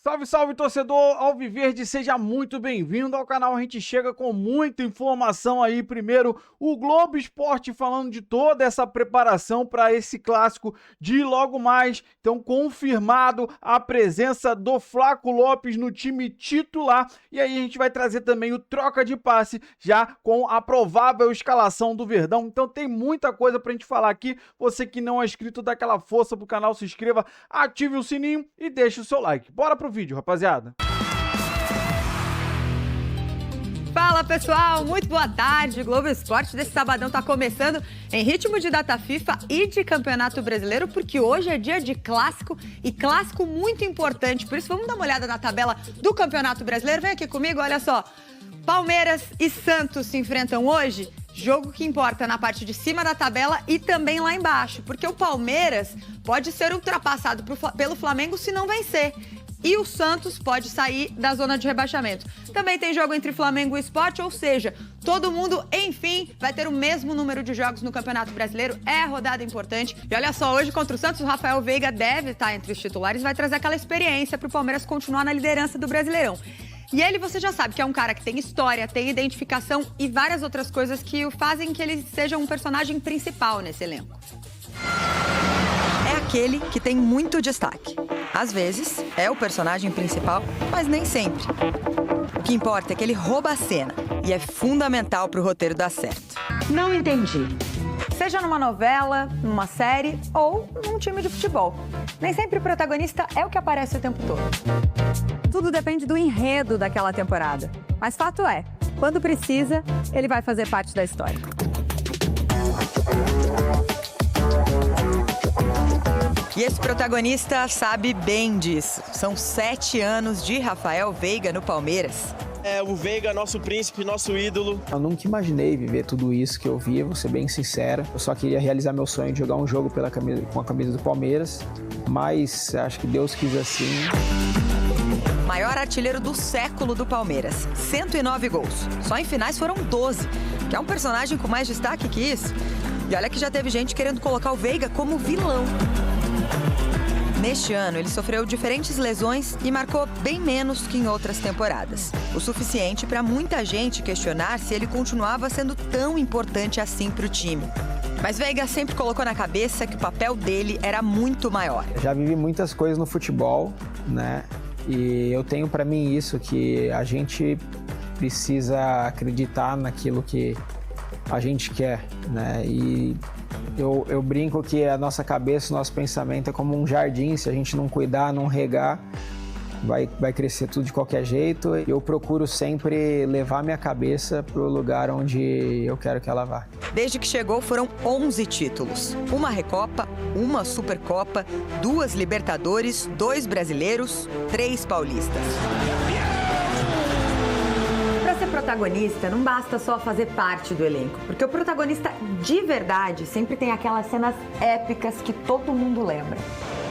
Salve, salve, torcedor Alviverde, seja muito bem-vindo ao canal. A gente chega com muita informação aí. Primeiro, o Globo Esporte falando de toda essa preparação para esse clássico de logo mais. Então, confirmado a presença do Flaco Lopes no time titular. E aí a gente vai trazer também o troca de passe, já com a provável escalação do Verdão. Então tem muita coisa pra gente falar aqui. Você que não é inscrito, dá aquela força pro canal, se inscreva, ative o sininho e deixe o seu like. Bora pro vídeo, rapaziada. Fala pessoal, muito boa tarde. O Globo Esporte desse sabadão tá começando em ritmo de data FIFA e de Campeonato Brasileiro, porque hoje é dia de clássico e clássico muito importante. Por isso vamos dar uma olhada na tabela do Campeonato Brasileiro. Vem aqui comigo, olha só. Palmeiras e Santos se enfrentam hoje. Jogo que importa na parte de cima da tabela e também lá embaixo, porque o Palmeiras pode ser ultrapassado pelo Flamengo se não vencer. E o Santos pode sair da zona de rebaixamento. Também tem jogo entre Flamengo e Sport, ou seja, todo mundo, enfim, vai ter o mesmo número de jogos no Campeonato Brasileiro. É rodada importante. E olha só, hoje contra o Santos, o Rafael Veiga deve estar entre os titulares e vai trazer aquela experiência para o Palmeiras continuar na liderança do Brasileirão. E ele, você já sabe que é um cara que tem história, tem identificação e várias outras coisas que o fazem que ele seja um personagem principal nesse elenco. É aquele que tem muito destaque. Às vezes, é o personagem principal, mas nem sempre. O que importa é que ele rouba a cena e é fundamental para o roteiro dar certo. Não entendi. Seja numa novela, numa série ou num time de futebol. Nem sempre o protagonista é o que aparece o tempo todo. Tudo depende do enredo daquela temporada. Mas fato é, quando precisa, ele vai fazer parte da história. E esse protagonista sabe bem disso. São 7 anos de Rafael Veiga no Palmeiras. É o Veiga, nosso príncipe, nosso ídolo. Eu nunca imaginei viver tudo isso que eu vi, vou ser bem sincero. Eu só queria realizar meu sonho de jogar um jogo com a camisa do Palmeiras, mas acho que Deus quis assim. Maior artilheiro do século do Palmeiras, 109 gols. Só em finais foram 12, que é um personagem com mais destaque que isso. E olha que já teve gente querendo colocar o Veiga como vilão. Neste ano, ele sofreu diferentes lesões e marcou bem menos que em outras temporadas. O suficiente para muita gente questionar se ele continuava sendo tão importante assim para o time. Mas Veiga sempre colocou na cabeça que o papel dele era muito maior. Já vivi muitas coisas no futebol, né? E eu tenho para mim isso, que a gente precisa acreditar naquilo que a gente quer, né? E eu brinco que a nossa cabeça, o nosso pensamento é como um jardim. Se a gente não cuidar, não regar, vai crescer tudo de qualquer jeito. Eu procuro sempre levar minha cabeça para o lugar onde eu quero que ela vá. Desde que chegou, foram 11 títulos. Uma Recopa, uma Supercopa, 2 Libertadores, 2 brasileiros, 3 paulistas. Para ser protagonista, não basta só fazer parte do elenco, porque o protagonista de verdade sempre tem aquelas cenas épicas que todo mundo lembra.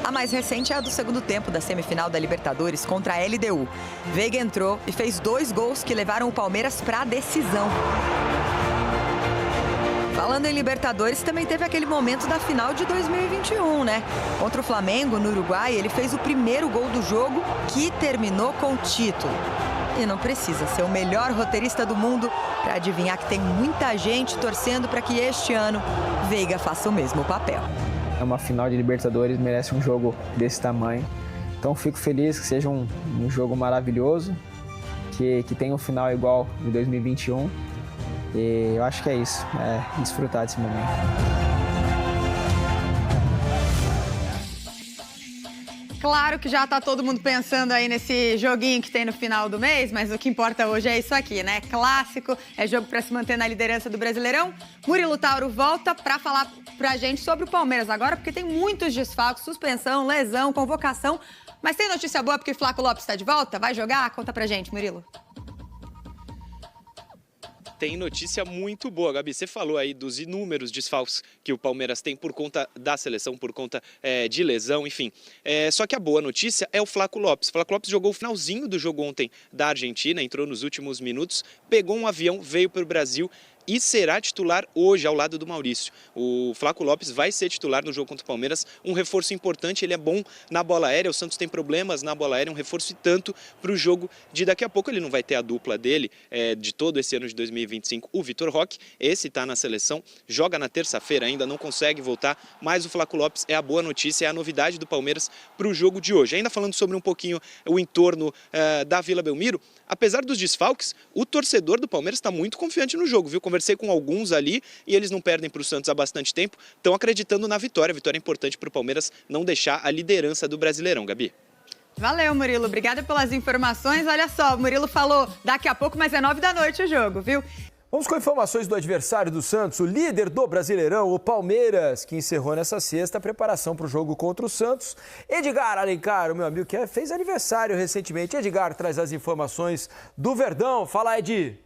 A mais recente é a do segundo tempo da semifinal da Libertadores contra a LDU. Veiga entrou e fez 2 gols que levaram o Palmeiras para a decisão. Falando em Libertadores, também teve aquele momento da final de 2021, né? Contra o Flamengo, no Uruguai, ele fez o primeiro gol do jogo, que terminou com o título. E não precisa ser o melhor roteirista do mundo para adivinhar que tem muita gente torcendo para que este ano Veiga faça o mesmo papel. É uma final de Libertadores, merece um jogo desse tamanho. Então fico feliz que seja um jogo maravilhoso, que tenha um final igual de 2021. E eu acho que é isso, desfrutar desse momento. Claro que já tá todo mundo pensando aí nesse joguinho que tem no final do mês, mas o que importa hoje é isso aqui, né? Clássico, é jogo para se manter na liderança do Brasileirão. Murilo Tauro volta para falar pra gente sobre o Palmeiras agora, porque tem muitos desfalques, suspensão, lesão, convocação. Mas tem notícia boa porque Flaco Lopes está de volta? Vai jogar? Conta pra gente, Murilo. Tem notícia muito boa, Gabi. Você falou aí dos inúmeros desfalques que o Palmeiras tem por conta da seleção, por conta de lesão, enfim. Só que a boa notícia é o Flaco Lopes. O Flaco Lopes jogou o finalzinho do jogo ontem da Argentina, entrou nos últimos minutos, pegou um avião, veio para o Brasil e será titular hoje ao lado do Maurício. O Flaco Lopes vai ser titular no jogo contra o Palmeiras, um reforço importante, ele é bom na bola aérea, o Santos tem problemas na bola aérea, um reforço e tanto para o jogo de daqui a pouco. Ele não vai ter a dupla dele de todo esse ano de 2025, o Vitor Roque, esse está na seleção, joga na terça-feira ainda, não consegue voltar, mas o Flaco Lopes é a boa notícia, é a novidade do Palmeiras para o jogo de hoje. Ainda falando sobre um pouquinho o entorno da Vila Belmiro, apesar dos desfalques, o torcedor do Palmeiras está muito confiante no jogo, viu? Conversei com alguns ali e eles não perdem para o Santos há bastante tempo, estão acreditando na vitória. A vitória é importante para o Palmeiras não deixar a liderança do Brasileirão, Gabi. Valeu, Murilo. Obrigada pelas informações. Olha só, o Murilo falou daqui a pouco, mas é 9h o jogo, viu? Vamos com informações do adversário do Santos, o líder do Brasileirão, o Palmeiras, que encerrou nessa sexta a preparação para o jogo contra o Santos. Edgar Alencar, o meu amigo que fez aniversário recentemente. Edgar traz as informações do Verdão. Fala, Edi.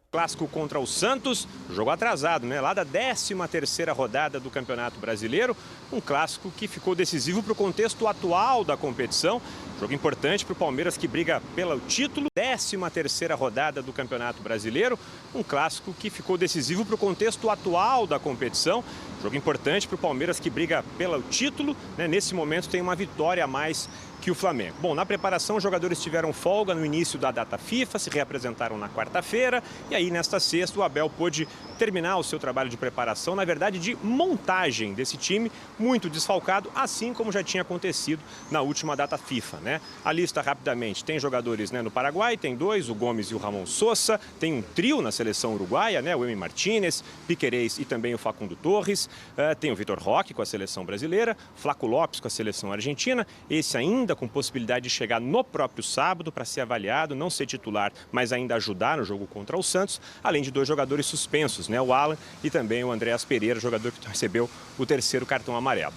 Clássico contra o Santos, jogo atrasado, né? Lá da 13ª rodada do Campeonato Brasileiro, um clássico que ficou decisivo para o contexto atual da competição. Jogo importante para o Palmeiras que briga pelo título. 13ª rodada do Campeonato Brasileiro, um clássico que ficou decisivo para o contexto atual da competição. Jogo importante para o Palmeiras que briga pelo título, né? Nesse momento tem uma vitória a mais que o Flamengo. Bom, na preparação os jogadores tiveram folga no início da data FIFA, se reapresentaram na quarta-feira e aí nesta sexta o Abel pôde terminar o seu trabalho de preparação, na verdade de montagem desse time, muito desfalcado, assim como já tinha acontecido na última data FIFA, né? A lista rapidamente, tem jogadores, né, no Paraguai, tem dois, o Gomes e o Ramon Sosa, tem um trio na seleção uruguaia, né, o Emi Martínez, Piquerez e também o Facundo Torres, tem o Vitor Roque com a seleção brasileira, Flaco Lopes com a seleção argentina, esse ainda com possibilidade de chegar no próprio sábado para ser avaliado, não ser titular, mas ainda ajudar no jogo contra o Santos, além de dois jogadores suspensos, né? O Alan e também o Andréas Pereira, jogador que recebeu o 3º cartão amarelo.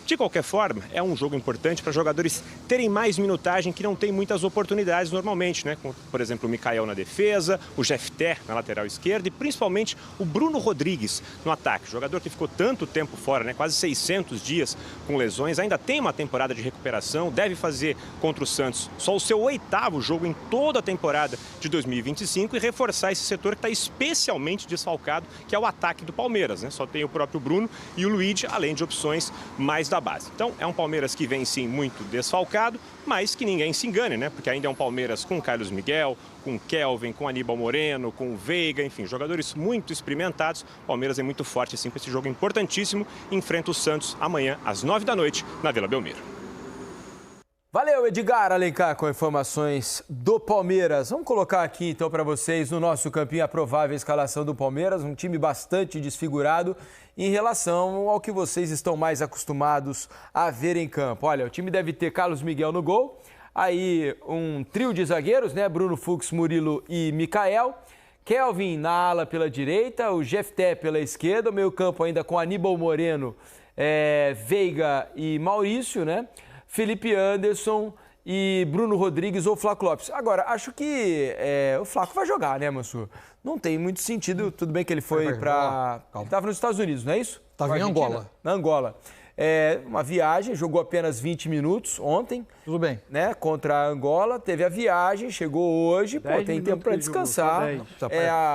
De qualquer forma, é um jogo importante para jogadores terem mais minutagem que não tem muitas oportunidades normalmente, né? Como, por exemplo, o Mikael na defesa, o Jefté na lateral esquerda e principalmente o Bruno Rodrigues no ataque. Jogador que ficou tanto tempo fora, né? Quase 600 dias com lesões, ainda tem uma temporada de recuperação, deve fazer contra o Santos só o seu 8º jogo em toda a temporada de 2025 e reforçar esse setor que está especialmente desfalcado, que é o ataque do Palmeiras, né? Só tem o próprio Bruno e o Luigi, além de opções mais da base. Então, é um Palmeiras que vem sim muito desfalcado, mas que ninguém se engane, né? Porque ainda é um Palmeiras com Carlos Miguel, com Kelvin, com Aníbal Moreno, com Veiga, enfim, jogadores muito experimentados. O Palmeiras é muito forte assim com esse jogo importantíssimo. Enfrenta o Santos amanhã às 9h na Vila Belmiro. Valeu, Edgar Alencar, com informações do Palmeiras. Vamos colocar aqui, então, para vocês, no nosso campinho, a provável escalação do Palmeiras. Um time bastante desfigurado em relação ao que vocês estão mais acostumados a ver em campo. Olha, o time deve ter Carlos Miguel no gol, aí um trio de zagueiros, né? Bruno Fux, Murilo e Mikael. Kelvin na ala pela direita, o Jefté pela esquerda, o meio campo ainda com Aníbal Moreno, Veiga e Maurício, né? Felipe Anderson e Bruno Rodrigues ou Flaco Lopes. Agora, acho que o Flaco vai jogar, né, Mansur? Não tem muito sentido. Tudo bem que ele foi para... Ele estava nos Estados Unidos, não é isso? Estava em Angola. Na Angola. Uma viagem, jogou apenas 20 minutos ontem. Tudo bem. Né, contra a Angola, teve a viagem, chegou hoje, tem tempo para descansar.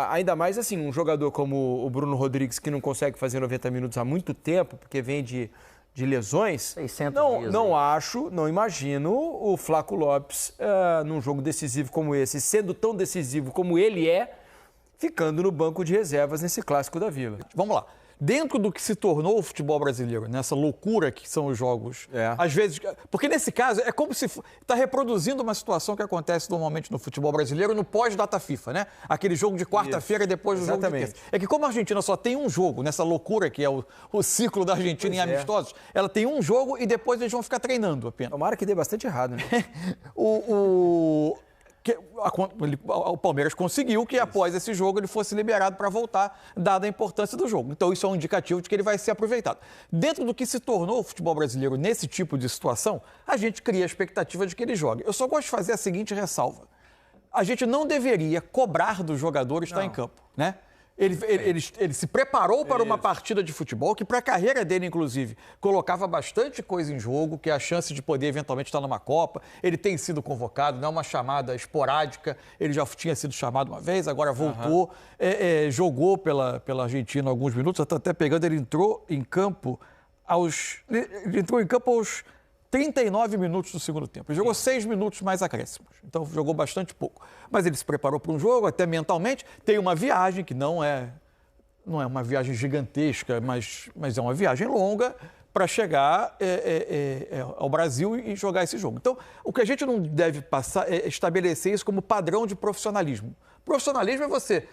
Ainda mais assim, um jogador como o Bruno Rodrigues, que não consegue fazer 90 minutos há muito tempo, porque vem de lesões, 600 dias, não imagino o Flaco Lopes num jogo decisivo como esse, sendo tão decisivo como ele ficando no banco de reservas nesse clássico da Vila. Vamos lá. Dentro do que se tornou o futebol brasileiro, nessa loucura que são os jogos, às vezes... Porque nesse caso é como se está reproduzindo uma situação que acontece normalmente no futebol brasileiro no pós-data FIFA, né? Aquele jogo de quarta-feira depois do jogo de terça. É que como a Argentina só tem um jogo, nessa loucura que é o ciclo da Argentina em amistosos, ela tem um jogo e depois eles vão ficar treinando apenas. Tomara que dê bastante errado, né? O Palmeiras conseguiu que após esse jogo ele fosse liberado para voltar, dada a importância do jogo. Então isso é um indicativo de que ele vai ser aproveitado. Dentro do que se tornou o futebol brasileiro nesse tipo de situação, a gente cria a expectativa de que ele jogue. Eu só gosto de fazer a seguinte ressalva. A gente não deveria cobrar do jogador estar em campo, né? Ele se preparou para uma partida de futebol que, para a carreira dele, inclusive, colocava bastante coisa em jogo, que é a chance de poder eventualmente estar numa Copa. Ele tem sido convocado, não é uma chamada esporádica. Ele já tinha sido chamado uma vez, agora voltou. Jogou pela Argentina alguns minutos, até pegando, ele entrou em campo aos 39 minutos do segundo tempo. Ele jogou 6 minutos mais acréscimos. Então, jogou bastante pouco. Mas ele se preparou para um jogo, até mentalmente. Tem uma viagem que não é uma viagem gigantesca, mas é uma viagem longa para chegar ao Brasil e jogar esse jogo. Então, o que a gente não deve passar é estabelecer isso como padrão de profissionalismo. Profissionalismo é você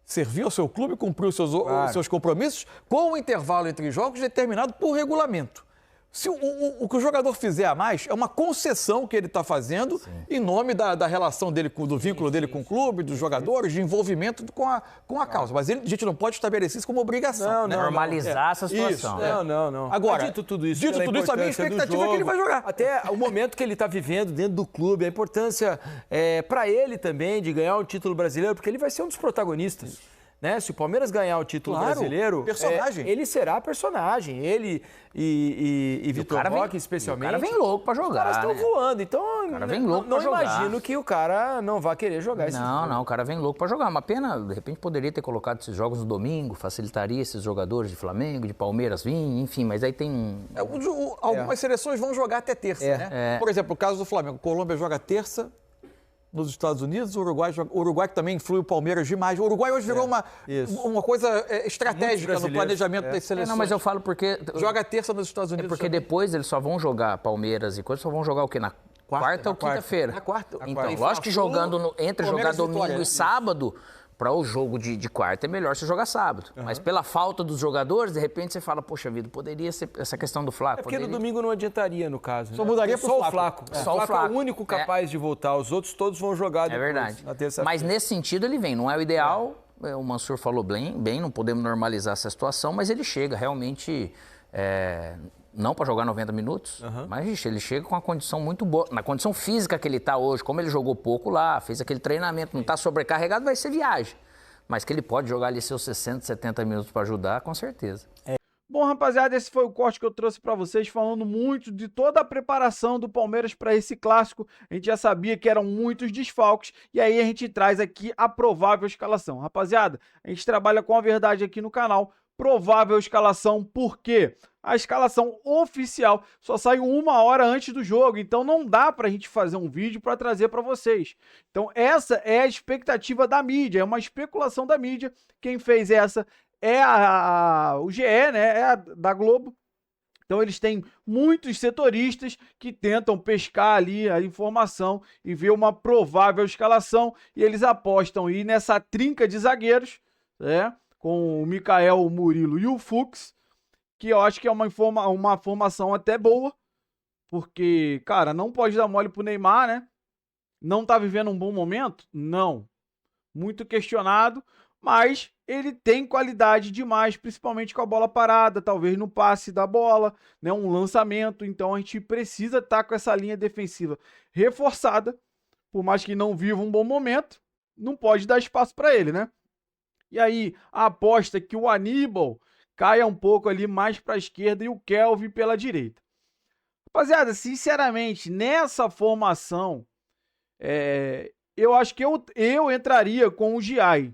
servir ao seu clube, cumprir os seus compromissos com o intervalo entre jogos determinado por regulamento. Se o que o jogador fizer a mais é uma concessão que ele está fazendo em nome da relação dele, do vínculo dele com o clube, dos jogadores, de envolvimento com a causa. Mas a gente não pode estabelecer isso como obrigação. Normalizar essa situação. Não. Agora, dito tudo isso, a minha expectativa é que ele vai jogar. Até o momento que ele está vivendo dentro do clube, a importância para ele também de ganhar o título brasileiro, porque ele vai ser um dos protagonistas. Né? Se o Palmeiras ganhar o título brasileiro, personagem. Ele será personagem. Ele e Vitor Roque, especialmente. O cara vem louco pra jogar. Os caras estão voando. Então, o cara vem louco pra jogar. Não imagino que o cara não vá querer jogar esse jogo. Não, o cara vem louco pra jogar. Uma pena, de repente, poderia ter colocado esses jogos no domingo, facilitaria esses jogadores de Flamengo, de Palmeiras virem, enfim, mas aí tem... Algumas seleções vão jogar até terça, né? Por exemplo, o caso do Flamengo. Colômbia joga terça nos Estados Unidos, o Uruguai que também influi o Palmeiras demais. O Uruguai hoje virou uma coisa estratégica no planejamento das seleções. Não, mas eu falo porque... Joga terça nos Estados Unidos. Porque depois eles só vão jogar Palmeiras e coisas, só vão jogar o quê? Na quarta ou quinta-feira? Na quarta. Então, lógico que jogando entre jogar domingo e sábado, para o jogo de quarta é melhor você jogar sábado. Mas pela falta dos jogadores, de repente você fala, poxa vida, poderia ser essa questão do Flaco. Porque no domingo não adiantaria, no caso. Só mudaria pro só o Flaco. Só o Flaco é o único capaz de voltar. Os outros todos vão jogar depois. É verdade. Na terça-feira. Mas nesse sentido ele vem. Não é o ideal. O Mansur falou bem, não podemos normalizar essa situação, mas ele chega realmente... não para jogar 90 minutos, mas ele chega com uma condição muito boa. Na condição física que ele está hoje, como ele jogou pouco lá, fez aquele treinamento, não está sobrecarregado, vai ser viagem. Mas que ele pode jogar ali seus 60, 70 minutos para ajudar, com certeza. Bom, rapaziada, esse foi o corte que eu trouxe para vocês, falando muito de toda a preparação do Palmeiras para esse clássico. A gente já sabia que eram muitos desfalques, e aí a gente traz aqui a provável escalação. Rapaziada, a gente trabalha com a verdade aqui no canal. Provável escalação, por quê? A escalação oficial só sai 1 hora antes do jogo, então não dá pra gente fazer um vídeo para trazer para vocês. Então essa é a expectativa da mídia, é uma especulação da mídia. Quem fez essa é o GE, né? É a da Globo. Então eles têm muitos setoristas que tentam pescar ali a informação e ver uma provável escalação, e eles apostam aí nessa trinca de zagueiros, né? Com o Mikael, o Murilo e o Fux, que eu acho que é uma formação até boa, porque, cara, não pode dar mole pro Neymar, né? Não tá vivendo um bom momento? Não. Muito questionado, mas ele tem qualidade demais, principalmente com a bola parada, talvez no passe da bola, né? Um lançamento, então a gente precisa estar com essa linha defensiva reforçada, por mais que não viva um bom momento, não pode dar espaço para ele, né? E aí, a aposta é que o Aníbal caia um pouco ali mais para a esquerda e o Kelvin pela direita. Rapaziada, sinceramente, nessa formação, eu acho que eu entraria com o Giai,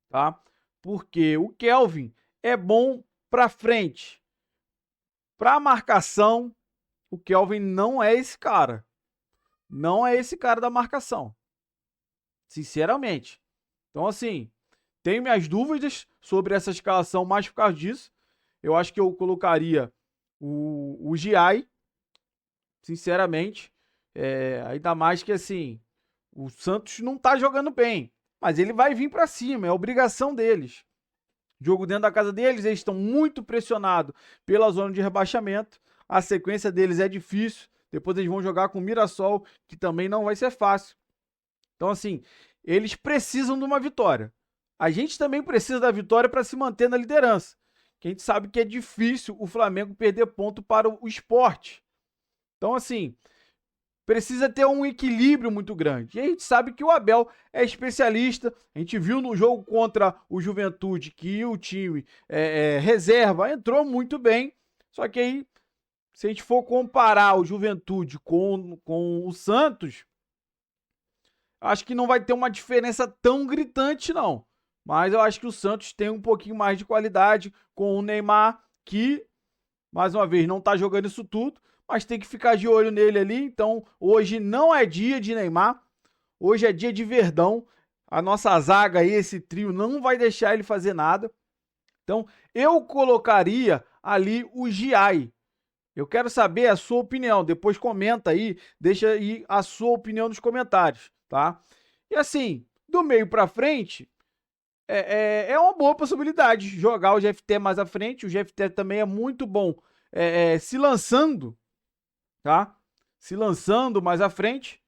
tá? Porque o Kelvin é bom para frente. Para marcação, o Kelvin não é esse cara. Não é esse cara da marcação. Sinceramente. Então, assim... Tenho minhas dúvidas sobre essa escalação, mais por causa disso. Eu acho que eu colocaria o Giai, sinceramente. Ainda mais que, assim, o Santos não tá jogando bem. Mas ele vai vir para cima, é obrigação deles. Jogo dentro da casa deles, eles estão muito pressionados pela zona de rebaixamento. A sequência deles é difícil. Depois eles vão jogar com o Mirassol, que também não vai ser fácil. Então, assim, eles precisam de uma vitória. A gente também precisa da vitória para se manter na liderança. Que a gente sabe que é difícil o Flamengo perder ponto para o Sport. Então, assim, precisa ter um equilíbrio muito grande. E a gente sabe que o Abel é especialista. A gente viu no jogo contra o Juventude que o time reserva entrou muito bem. Só que aí, se a gente for comparar o Juventude com o Santos, acho que não vai ter uma diferença tão gritante, não. Mas eu acho que o Santos tem um pouquinho mais de qualidade com o Neymar, que, mais uma vez, não tá jogando isso tudo, mas tem que ficar de olho nele ali. Então, hoje não é dia de Neymar, hoje é dia de Verdão. A nossa zaga aí, esse trio, não vai deixar ele fazer nada. Então, eu colocaria ali o Giai. Eu quero saber a sua opinião. Depois comenta aí, deixa aí a sua opinião nos comentários, tá? E assim, do meio pra frente, é uma boa possibilidade jogar o GFT mais à frente. O GFT também é muito bom se lançando, tá? Se lançando mais à frente.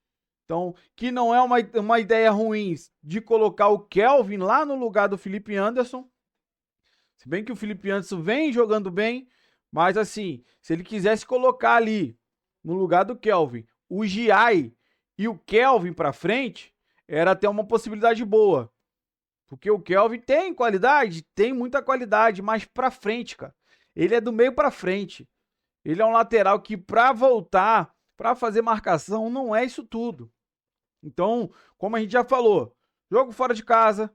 Então, que não é uma ideia ruim de colocar o Kelvin lá no lugar do Felipe Anderson. Se bem que o Felipe Anderson vem jogando bem, mas assim, se ele quisesse colocar ali, no lugar do Kelvin, o Giai e o Kelvin pra frente, era até uma possibilidade boa. Porque o Kelvin tem qualidade, tem muita qualidade, mas pra frente, cara. Ele é do meio pra frente. Ele é um lateral que pra voltar, pra fazer marcação, não é isso tudo. Então, como a gente já falou, jogo fora de casa,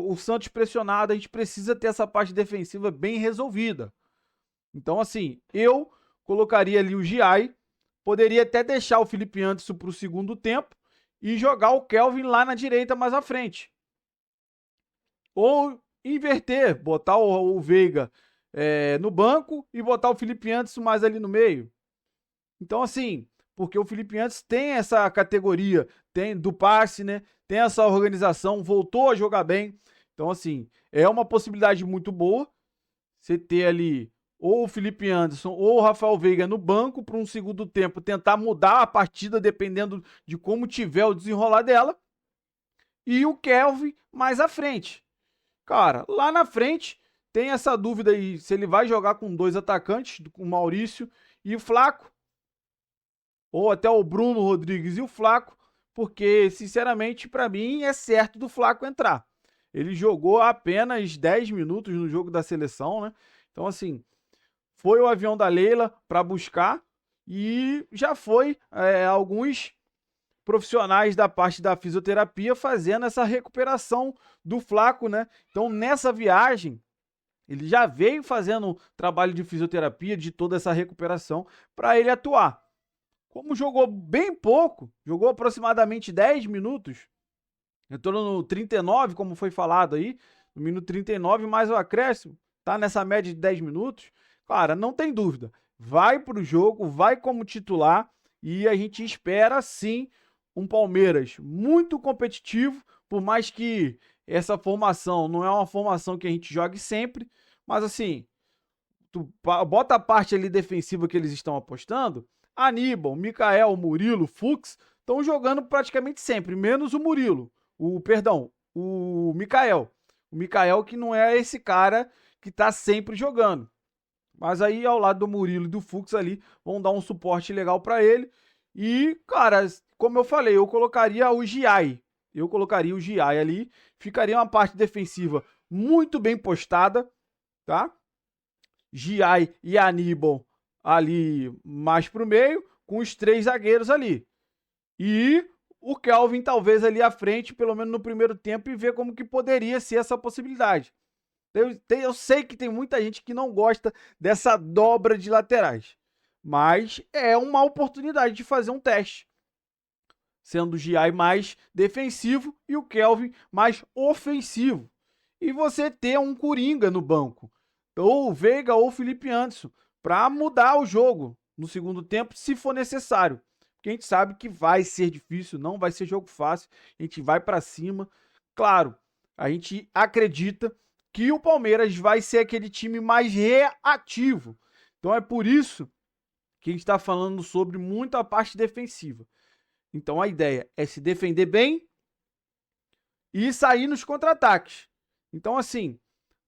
o Santos pressionado, a gente precisa ter essa parte defensiva bem resolvida. Então, assim, eu colocaria ali o Giai, poderia até deixar o Felipe Anderson para o segundo tempo e jogar o Kelvin lá na direita mais à frente. Ou inverter, botar o Veiga no banco e botar o Felipe Anderson mais ali no meio. Então, assim, porque o Felipe Anderson tem essa categoria, tem do passe, né? Tem essa organização, voltou a jogar bem. Então, assim, é uma possibilidade muito boa você ter ali ou o Felipe Anderson ou o Rafael Veiga no banco para um segundo tempo tentar mudar a partida dependendo de como tiver o desenrolar dela. E o Kelvin mais à frente. Cara, lá na frente tem essa dúvida aí se ele vai jogar com dois atacantes, com o Maurício e o Flaco. Ou até o Bruno Rodrigues e o Flaco, porque, sinceramente, para mim é certo do Flaco entrar. Ele jogou apenas 10 minutos no jogo da seleção, né? Então, assim, foi o avião da Leila para buscar e já foi alguns profissionais da parte da fisioterapia fazendo essa recuperação do Flaco, né? Então, nessa viagem, ele já veio fazendo trabalho de fisioterapia, de toda essa recuperação, para ele atuar. Como jogou bem pouco, jogou aproximadamente 10 minutos, entrou no 39, como foi falado aí, no minuto 39, mais o acréscimo, tá nessa média de 10 minutos, cara, não tem dúvida, vai pro jogo, vai como titular e a gente espera sim um Palmeiras muito competitivo, por mais que essa formação não é uma formação que a gente jogue sempre, mas assim, tu bota a parte ali defensiva que eles estão apostando, Aníbal, Mikael, Murilo, Fux estão jogando praticamente sempre, menos o Murilo. O Mikael. O Mikael que não é esse cara que tá sempre jogando. Mas aí ao lado do Murilo e do Fux ali vão dar um suporte legal para ele. E, cara, como eu falei, eu colocaria o Giai. Ali. Ficaria uma parte defensiva muito bem postada, tá? Giai e Aníbal ali mais pro meio, com os 3 zagueiros ali. E o Kelvin talvez ali à frente, pelo menos no primeiro tempo, e ver como que poderia ser essa possibilidade. Eu sei que tem muita gente que não gosta dessa dobra de laterais, mas é uma oportunidade de fazer um teste. Sendo o Giai mais defensivo e o Kelvin mais ofensivo. E você ter um Coringa no banco, ou o Veiga ou o Felipe Anderson, para mudar o jogo no segundo tempo, se for necessário. Porque a gente sabe que vai ser difícil, não vai ser jogo fácil, a gente vai para cima. Claro, a gente acredita que o Palmeiras vai ser aquele time mais reativo. Então é por isso que a gente está falando sobre muita parte defensiva. Então a ideia é se defender bem e sair nos contra-ataques. Então assim,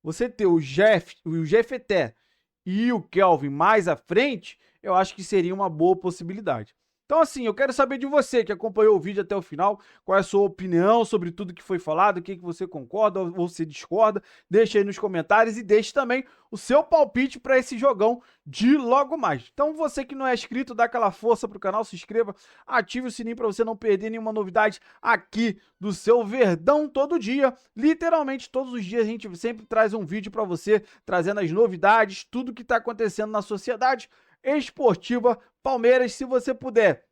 você ter o GFT e o Kelvin mais à frente, eu acho que seria uma boa possibilidade. Então, assim, eu quero saber de você que acompanhou o vídeo até o final, qual é a sua opinião sobre tudo que foi falado, o que você concorda ou você discorda, deixa aí nos comentários e deixe também o seu palpite para esse jogão de logo mais. Então, você que não é inscrito, dá aquela força pro canal, se inscreva, ative o sininho para você não perder nenhuma novidade aqui do seu Verdão todo dia. Literalmente, todos os dias a gente sempre traz um vídeo para você, trazendo as novidades, tudo que está acontecendo na sociedade esportiva Palmeiras. Se você puder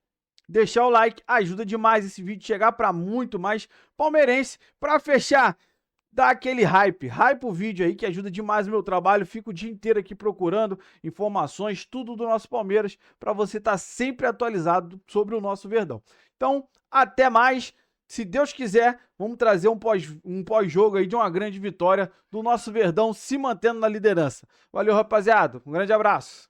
deixar o like, ajuda demais esse vídeo chegar para muito mais palmeirense. Para fechar, dá aquele hype o vídeo aí que ajuda demais o meu trabalho. Fico o dia inteiro aqui procurando informações, tudo do nosso Palmeiras, para você estar sempre atualizado sobre o nosso Verdão. Então, até mais. Se Deus quiser, vamos trazer um pós-jogo aí de uma grande vitória do nosso Verdão se mantendo na liderança. Valeu, rapaziada. Um grande abraço.